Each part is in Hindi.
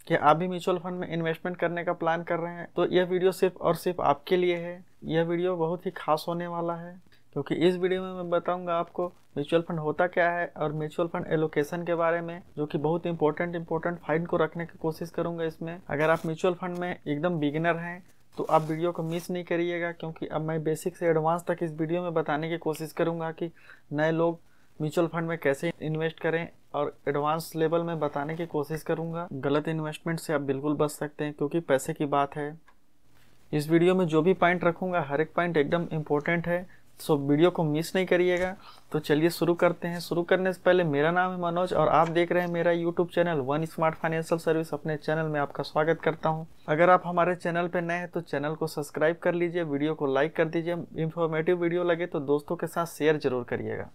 कि आप भी म्यूचुअल फंड में इन्वेस्टमेंट करने का प्लान कर रहे हैं तो यह वीडियो सिर्फ और सिर्फ आपके लिए है। यह वीडियो बहुत ही खास होने वाला है क्योंकि इस वीडियो में मैं बताऊंगा आपको म्यूचुअल फंड होता क्या है और म्यूचुअल फंड एलोकेशन के बारे में, जो कि बहुत इंपॉर्टेंट फाइंड को रखने की कोशिश करूंगा इसमें। अगर आप म्यूचुअल फंड में एकदम बिगिनर हैं तो आप वीडियो को मिस नहीं करिएगा, क्योंकि अब मैं बेसिक से एडवांस तक इस वीडियो में बताने की कोशिश करूंगा कि नए लोग म्यूचुअल फंड में कैसे इन्वेस्ट करें, और एडवांस लेवल में बताने की कोशिश करूंगा। गलत इन्वेस्टमेंट से आप बिल्कुल बच सकते हैं क्योंकि पैसे की बात है। इस वीडियो में जो भी पॉइंट रखूंगा हर एक पॉइंट एकदम इम्पोर्टेंट है, सो वीडियो को मिस नहीं करिएगा। तो चलिए शुरू करते हैं। शुरू करने से पहले, मेरा नाम है मनोज और आप देख रहे हैं मेरा YouTube channel one smart financial service. अपने चैनल में आपका स्वागत करता हूं। अगर आप हमारे चैनल पर नए हैं तो चैनल को सब्सक्राइब कर लीजिए, वीडियो को लाइक कर दीजिए। इंफॉर्मेटिव वीडियो लगे तो दोस्तों के साथ शेयर जरूर करिएगा।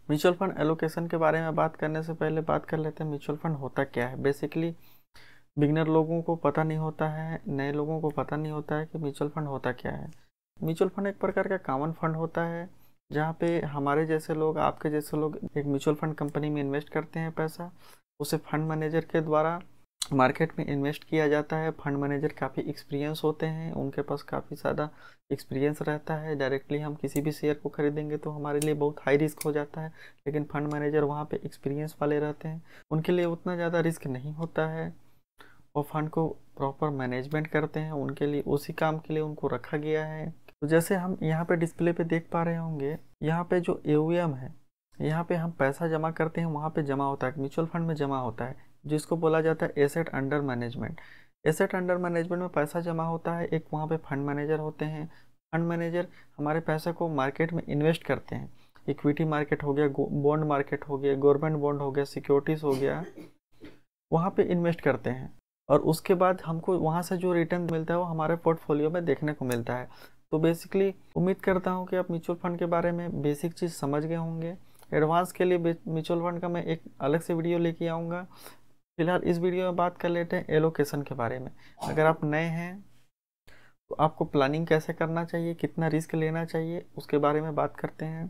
म्यूचुअल फंड एलोकेशन के बारे में बात करने से पहले बात कर लेते हैं म्यूचुअल फंड होता क्या है। बेसिकली बिगनर लोगों को पता नहीं होता है, नए लोगों को पता नहीं होता है कि म्यूचुअल फंड होता क्या है। म्यूचुअल फंड एक प्रकार का कॉमन फंड होता है जहाँ पे हमारे जैसे लोग, आपके जैसे लोग एक म्यूचुअल फंड कंपनी में इन्वेस्ट करते हैं पैसा, उसे फंड मैनेजर के द्वारा मार्केट में इन्वेस्ट किया जाता है। फंड मैनेजर काफ़ी एक्सपीरियंस होते हैं, उनके पास काफ़ी ज़्यादा एक्सपीरियंस रहता है। डायरेक्टली हम किसी भी शेयर को खरीदेंगे तो हमारे लिए बहुत हाई रिस्क हो जाता है, लेकिन फंड मैनेजर वहाँ पे एक्सपीरियंस वाले रहते हैं, उनके लिए उतना ज़्यादा रिस्क नहीं होता है। वो फंड को प्रॉपर मैनेजमेंट करते हैं, उनके लिए उसी काम के लिए उनको रखा गया है। तो जैसे हम यहाँ पे डिस्प्ले पे देख पा रहे होंगे, यहाँ पे जो AUM है, यहाँ पे हम पैसा जमा करते हैं, वहाँ पे जमा होता है, म्यूचुअल फंड में जमा होता है, जिसको बोला जाता है asset under management. Asset under management में पैसा जमा होता है, एक वहाँ पे फंड मैनेजर होते हैं। फंड मैनेजर हमारे पैसे को मार्केट में इन्वेस्ट करते हैं। इक्विटी मार्केट हो गया, बॉन्ड मार्केट हो गया, गवर्नमेंट बॉन्ड हो गया, सिक्योरिटीज़ हो गया, वहाँ पे इन्वेस्ट करते हैं और उसके बाद हमको वहाँ से जो रिटर्न मिलता है वो हमारे पोर्टफोलियो में देखने को मिलता है। तो बेसिकली उम्मीद करता हूँ कि आप म्यूचुअल फंड के बारे में बेसिक चीज़ समझ गए होंगे। एडवांस के लिए म्यूचुअल फंड का मैं एक अलग से वीडियो लेके आऊँगा। फिलहाल इस वीडियो में बात कर लेते हैं एलोकेशन के बारे में। अगर आप नए हैं तो आपको प्लानिंग कैसे करना चाहिए, कितना रिस्क लेना चाहिए, उसके बारे में बात करते हैं।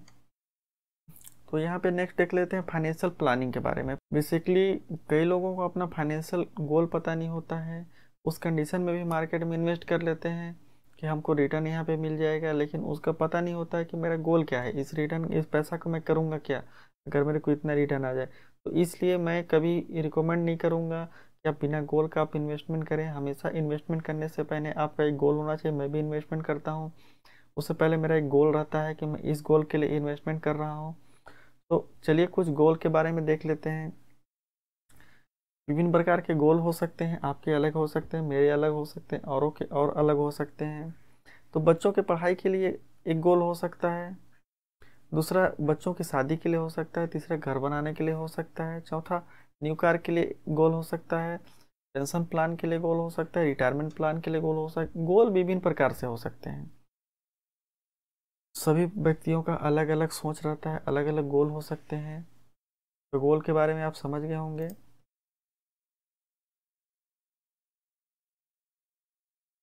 तो यहाँ पे नेक्स्ट देख लेते हैं फाइनेंशियल प्लानिंग के बारे में। बेसिकली कई लोगों को अपना फाइनेंशियल गोल पता नहीं होता है, उस कंडीशन में भी मार्केट में इन्वेस्ट कर लेते हैं कि हमको रिटर्न यहाँ पे मिल जाएगा, लेकिन उसका पता नहीं होता है कि मेरा गोल क्या है, इस पैसा को मैं करूँगा क्या अगर मेरे को इतना रिटर्न आ जाए। तो इसलिए मैं कभी रिकमेंड नहीं करूँगा कि आप बिना गोल का आप इन्वेस्टमेंट करें। हमेशा इन्वेस्टमेंट करने से पहले आपका एक गोल होना चाहिए। मैं भी इन्वेस्टमेंट करता हूँ, उससे पहले मेरा एक गोल रहता है कि मैं इस गोल के लिए इन्वेस्टमेंट कर रहा हूँ। तो चलिए कुछ गोल के बारे में देख लेते हैं। विभिन्न प्रकार के गोल हो सकते हैं, आपके अलग हो सकते हैं, मेरे अलग हो सकते हैं, औरों के और अलग हो सकते हैं। तो बच्चों के पढ़ाई के लिए एक गोल हो सकता है, दूसरा बच्चों की शादी के लिए हो सकता है, तीसरा घर बनाने के लिए हो सकता है, चौथा न्यू कार के लिए गोल हो सकता है, पेंशन प्लान के लिए गोल हो सकता है, रिटायरमेंट प्लान के लिए गोल हो सकता है। गोल विभिन्न प्रकार से हो सकते हैं। सभी व्यक्तियों का अलग अलग सोच रहता है, अलग अलग गोल हो सकते हैं। तो गोल के बारे में आप समझ गए होंगे।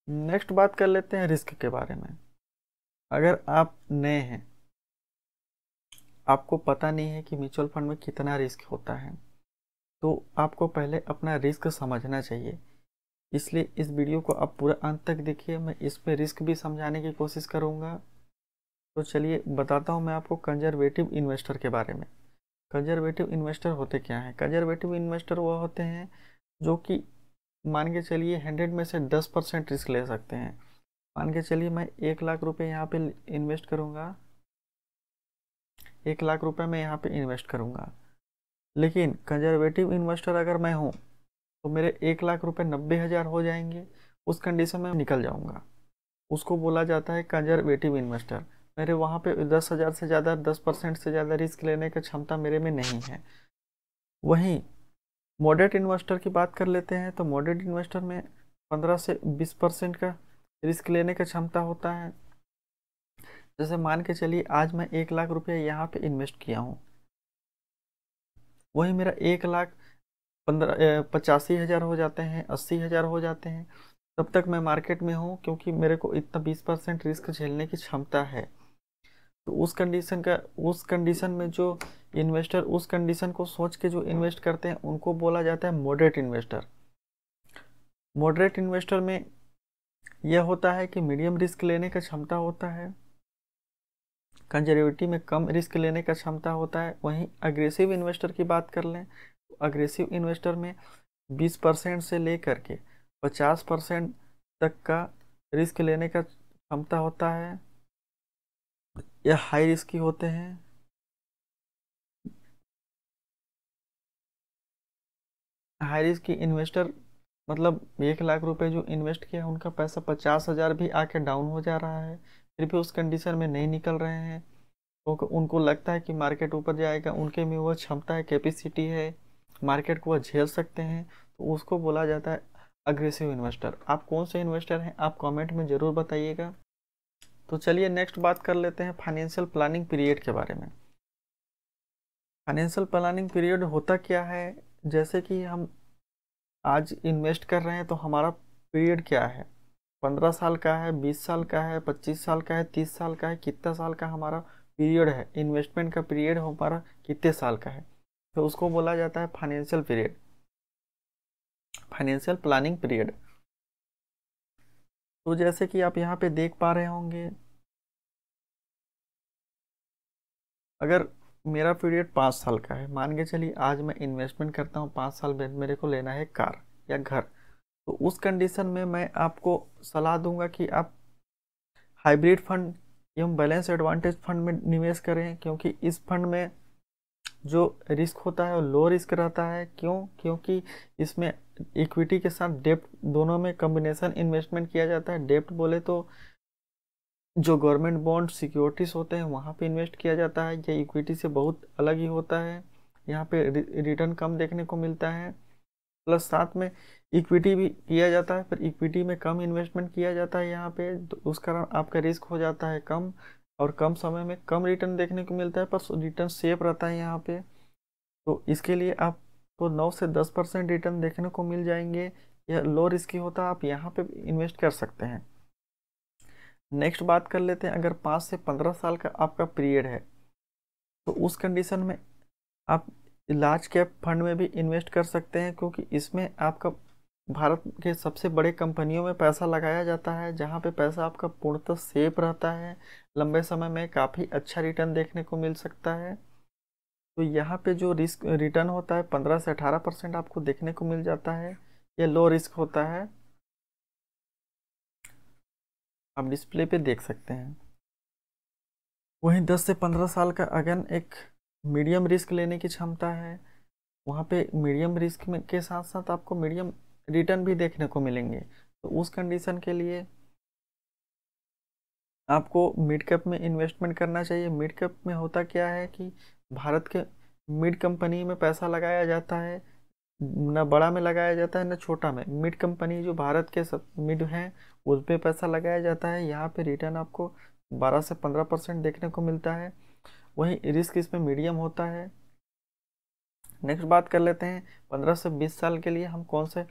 नेक्स्ट बात कर लेते हैं रिस्क के बारे में। अगर आप नए हैं, आपको पता नहीं है कि म्यूचुअल फंड में कितना रिस्क होता है, तो आपको पहले अपना रिस्क समझना चाहिए। इसलिए इस वीडियो को आप पूरा अंत तक देखिए, मैं इस पे रिस्क भी समझाने की कोशिश करूँगा। तो चलिए बताता हूँ मैं आपको कंजर्वेटिव इन्वेस्टर के बारे में। कंजर्वेटिव इन्वेस्टर होते क्या हैं? कंजर्वेटिव इन्वेस्टर वो होते हैं जो कि मान के चलिए 100 में से 10% रिस्क ले सकते हैं। मान के चलिए मैं 1,00,000 रुपये यहाँ पे इन्वेस्ट करूँगा, 1,00,000 रुपये मैं यहाँ पे इन्वेस्ट करूँगा, लेकिन कंजर्वेटिव इन्वेस्टर अगर मैं हूँ तो मेरे 1,00,000 रुपये 90,000 हो जाएंगे। उस कंडीशन में निकल जाऊँगा, उसको बोला जाता है कंजर्वेटिव इन्वेस्टर। मेरे वहाँ पे 10,000 से ज़्यादा, 10% से ज़्यादा रिस्क लेने की क्षमता मेरे में नहीं है। वहीं मॉडरेट इन्वेस्टर की बात कर लेते हैं तो मॉडरेट इन्वेस्टर में 15 से 20% का रिस्क लेने की क्षमता होता है। जैसे मान के चलिए आज मैं 1,00,000 रुपये यहाँ पे इन्वेस्ट किया हूँ, वही मेरा 1,00,000 85,000 हो जाते हैं, 80,000 हो जाते हैं, तब तक मैं मार्केट में हूँ, क्योंकि मेरे को इतना 20% रिस्क झेलने की क्षमता है। तो उस कंडीशन में जो इन्वेस्टर उस कंडीशन को सोच के जो इन्वेस्ट करते हैं उनको बोला जाता है मॉडरेट इन्वेस्टर। मॉडरेट इन्वेस्टर में यह होता है कि मीडियम रिस्क लेने का क्षमता होता है, कंजर्वेटिव में कम रिस्क लेने का क्षमता होता है। वहीं अग्रेसिव इन्वेस्टर की बात कर लें तो अग्रेसिव इन्वेस्टर में 20% से लेकर के 50% तक का रिस्क लेने का क्षमता होता है। यह हाई रिस्की होते हैं। हाई रिस्क की इन्वेस्टर मतलब 1 लाख रुपए जो इन्वेस्ट किया उनका पैसा 50,000 भी आके डाउन हो जा रहा है, फिर भी उस कंडीशन में नहीं निकल रहे हैं, क्योंकि उनको लगता है कि मार्केट ऊपर जाएगा, उनके में वो क्षमता है, कैपेसिटी है, मार्केट को वो झेल सकते हैं, तो उसको बोला जाता है अग्रेसिव इन्वेस्टर। आप कौन से इन्वेस्टर हैं आप कमेंट में ज़रूर बताइएगा। तो चलिए नेक्स्ट बात कर लेते हैं फाइनेंशियल प्लानिंग पीरियड के बारे में। फाइनेंशियल प्लानिंग पीरियड होता क्या है, जैसे कि हम आज इन्वेस्ट कर रहे हैं तो हमारा पीरियड क्या है, 15 साल का है, 20 साल का है, 25 साल का है, 30 साल का है, कितना साल का हमारा पीरियड है, इन्वेस्टमेंट का पीरियड हमारा कितने साल का है, तो उसको बोला जाता है financial period, financial planning period. तो जैसे कि आप यहाँ पे देख पा रहे होंगे, अगर मेरा पीरियड 5 साल का है, मान के चलिए आज मैं इन्वेस्टमेंट करता हूँ, 5 साल में मेरे को लेना है कार या घर, तो उस कंडीशन में मैं आपको सलाह दूंगा कि आप हाइब्रिड फंड एवं बैलेंस एडवांटेज फंड में निवेश करें, क्योंकि इस फंड में जो रिस्क होता है वो लो रिस्क रहता है। क्योंकि इसमें इक्विटी के साथ डेप्ट दोनों में कॉम्बिनेशन इन्वेस्टमेंट किया जाता है। डेप्ट बोले तो जो गवर्नमेंट बॉन्ड सिक्योरिटीज होते हैं वहाँ पे इन्वेस्ट किया जाता है, ये इक्विटी से बहुत अलग ही होता है, यहाँ पे रिटर्न कम देखने को मिलता है, प्लस साथ में इक्विटी भी किया जाता है, पर इक्विटी में कम इन्वेस्टमेंट किया जाता है यहाँ पे, तो उस कारण आपका रिस्क हो जाता है कम, और कम समय में कम रिटर्न देखने को मिलता है, पर रिटर्न सेफ रहता है यहाँ पे। तो इसके लिए आपको 9 से 10% रिटर्न देखने को मिल जाएंगे। यह लो रिस्की होता है, आप यहाँ पे इन्वेस्ट कर सकते हैं। नेक्स्ट बात कर लेते हैं, अगर 5 से 15 साल का आपका पीरियड है तो उस कंडीशन में आप लार्ज कैप फंड में भी इन्वेस्ट कर सकते हैं, क्योंकि इसमें आपका भारत के सबसे बड़े कंपनियों में पैसा लगाया जाता है, जहाँ पे पैसा आपका पूर्णतः सेफ रहता है, लंबे समय में काफ़ी अच्छा रिटर्न देखने को मिल सकता है। तो यहाँ पे जो रिस्क रिटर्न होता है 15 से 18% आपको देखने को मिल जाता है, यह लो रिस्क होता है, आप डिस्प्ले पे देख सकते हैं। वहीं 10 से 15 साल का अगेन एक मीडियम रिस्क लेने की क्षमता है, वहाँ पे मीडियम रिस्क में के साथ साथ आपको मीडियम रिटर्न भी देखने को मिलेंगे। तो उस कंडीशन के लिए आपको मिड कैप में इन्वेस्टमेंट करना चाहिए। मिड कैप में होता क्या है कि भारत के मिड कंपनी में पैसा लगाया जाता है, न बड़ा में लगाया जाता है न छोटा में, मिड कंपनी जो भारत के सब मिड हैं उस पे पैसा लगाया जाता है। यहाँ पे रिटर्न आपको 12 से 15% देखने को मिलता है, वहीं रिस्क इसमें मीडियम होता है। नेक्स्ट बात कर लेते हैं 15 से 20 साल के लिए हम कौन से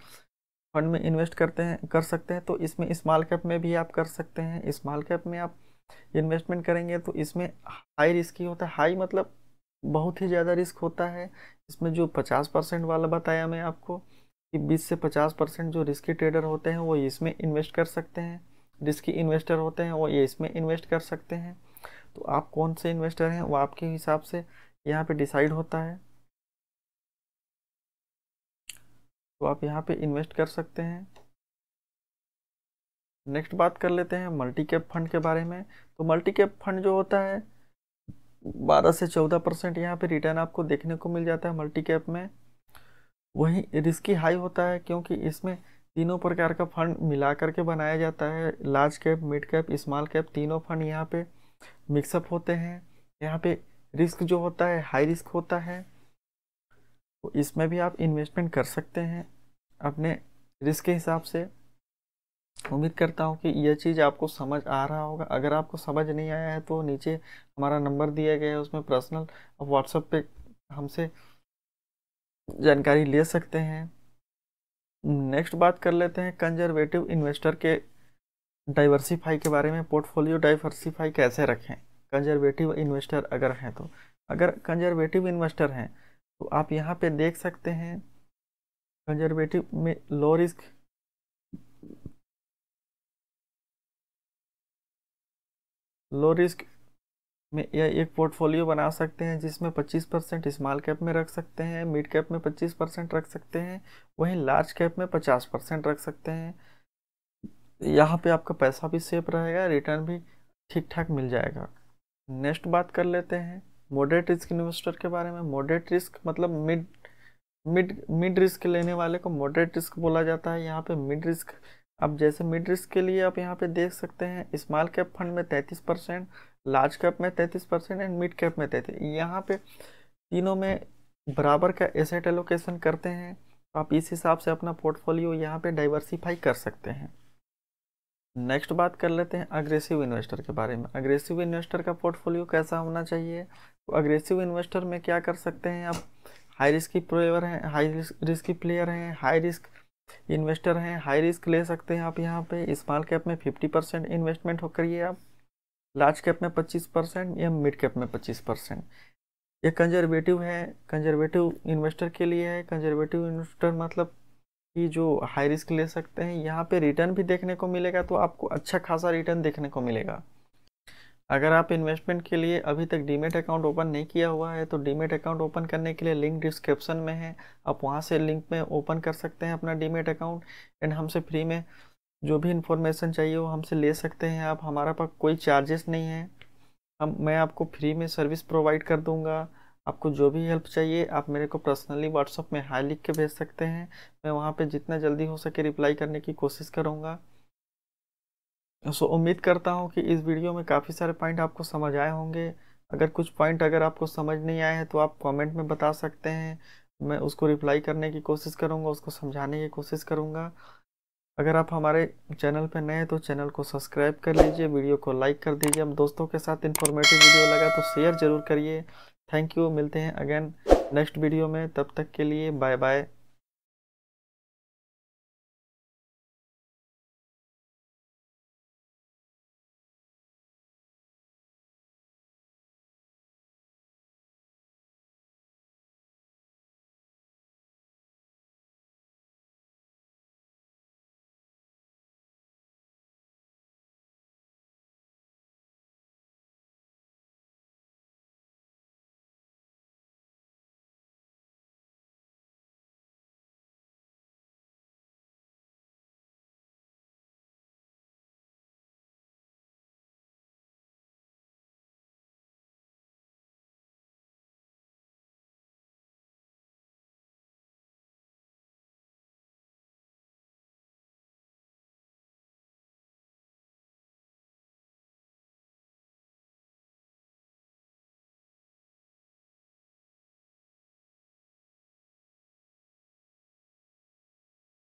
फंड में इन्वेस्ट कर सकते हैं। तो इसमें स्मॉल कैप में भी आप कर सकते हैं। स्मॉल कैप में आप इन्वेस्टमेंट करेंगे तो इसमें हाई रिस्क ही होता है, हाई मतलब बहुत ही ज़्यादा रिस्क होता है। इसमें जो 50% वाला बताया मैं आपको कि 20 से 50% जो रिस्की ट्रेडर होते हैं वो इसमें इन्वेस्ट कर सकते हैं, रिस्की इन्वेस्टर होते हैं वो ये इसमें इन्वेस्ट कर सकते हैं। तो आप कौन से इन्वेस्टर हैं वो आपके हिसाब से यहाँ पे डिसाइड होता है, तो आप यहाँ पे इन्वेस्ट कर सकते हैं। नेक्स्ट बात कर लेते हैं मल्टी कैप फंड के बारे में। तो मल्टी कैप फंड जो होता है 12 से 14% यहाँ पे रिटर्न आपको देखने को मिल जाता है मल्टी कैप में। वहीं रिस्की हाई होता है, क्योंकि इसमें तीनों प्रकार का फंड मिला करके बनाया जाता है, large cap, mid cap, small cap, तीनों फंड यहाँ पे मिक्सअप होते हैं। यहाँ पे रिस्क जो होता है हाई रिस्क होता है, तो इसमें भी आप इन्वेस्टमेंट कर सकते हैं अपने रिस्क के हिसाब से। उम्मीद करता हूँ कि यह चीज़ आपको समझ आ रहा होगा। अगर आपको समझ नहीं आया है तो नीचे हमारा नंबर दिया गया है, उसमें पर्सनल व्हाट्सएप पे हमसे जानकारी ले सकते हैं। नेक्स्ट बात कर लेते हैं कंजर्वेटिव इन्वेस्टर के डाइवर्सिफाई के बारे में। पोर्टफोलियो डाइवर्सिफाई कैसे रखें कंजर्वेटिव इन्वेस्टर अगर हैं तो। अगर कंजर्वेटिव इन्वेस्टर हैं तो आप यहाँ पे देख सकते हैं कंजर्वेटिव में लो रिस्क में यह एक पोर्टफोलियो बना सकते हैं जिसमें 25% स्मॉल कैप में रख सकते हैं, मिड कैप में 25% रख सकते हैं, वहीं लार्ज कैप में 50% रख सकते हैं। यहाँ पे आपका पैसा भी सेफ रहेगा, रिटर्न भी ठीक ठाक मिल जाएगा। नेक्स्ट बात कर लेते हैं मॉडरेट रिस्क इन्वेस्टर के बारे में। मॉडरेट रिस्क मतलब मिड मिड मिड रिस्क लेने वाले को मॉडरेट रिस्क बोला जाता है। यहाँ पे मिड रिस्क, अब जैसे मिड रिस्क के लिए आप यहाँ पे देख सकते हैं स्मॉल कैप फंड में 33%, लार्ज कैप में 33% एंड मिड कैप में 33%। यहाँ पे तीनों में बराबर का एसेट एलोकेशन करते हैं। आप इस हिसाब से अपना पोर्टफोलियो यहाँ पे डाइवर्सिफाई कर सकते हैं। नेक्स्ट बात कर लेते हैं अग्रेसिव इन्वेस्टर के बारे में। अग्रेसिव इन्वेस्टर का पोर्टफोलियो कैसा होना चाहिए? तो अग्रेसिव इन्वेस्टर में क्या कर सकते हैं आप? हाई रिस्क प्लेयर हैं, हाई रिस्क इन्वेस्टर हैं, हाई रिस्क ले सकते हैं आप। यहाँ पे स्मॉल कैप में 50% इन्वेस्टमेंट हो करिए आप, लार्ज कैप में 25% या मिड कैप में 25%। ये कंजर्वेटिव है, कंजर्वेटिव इन्वेस्टर के लिए है। कंजर्वेटिव इन्वेस्टर मतलब कि जो हाई रिस्क ले सकते हैं। यहाँ पे रिटर्न भी देखने को मिलेगा, तो आपको अच्छा खासा रिटर्न देखने को मिलेगा। अगर आप इन्वेस्टमेंट के लिए अभी तक डीमेट अकाउंट ओपन नहीं किया हुआ है तो डीमेट अकाउंट ओपन करने के लिए लिंक डिस्क्रिप्शन में है, आप वहाँ से लिंक में ओपन कर सकते हैं अपना डीमेट अकाउंट। एंड हमसे फ्री में जो भी इंफॉर्मेशन चाहिए वो हमसे ले सकते हैं आप। हमारा पास कोई चार्जेस नहीं है, मैं आपको फ्री में सर्विस प्रोवाइड कर दूंगा। आपको जो भी हेल्प चाहिए आप मेरे को पर्सनली व्हाट्सअप में हाई लिख के भेज सकते हैं, मैं वहाँ पे जितना जल्दी हो सके रिप्लाई करने की कोशिश करूँगा। सो उम्मीद करता हूँ कि इस वीडियो में काफ़ी सारे पॉइंट आपको समझ आए होंगे। अगर कुछ पॉइंट अगर आपको समझ नहीं आए हैं तो आप कमेंट में बता सकते हैं, मैं उसको रिप्लाई करने की कोशिश करूँगा, उसको समझाने की कोशिश करूँगा। अगर आप हमारे चैनल पर नए हैं तो चैनल को सब्सक्राइब कर लीजिए, वीडियो को लाइक कर दीजिए। अब दोस्तों के साथ इन्फॉर्मेटिव वीडियो लगा तो शेयर ज़रूर करिए। थैंक यू, मिलते हैं अगेन नेक्स्ट वीडियो में, तब तक के लिए बाय बाय।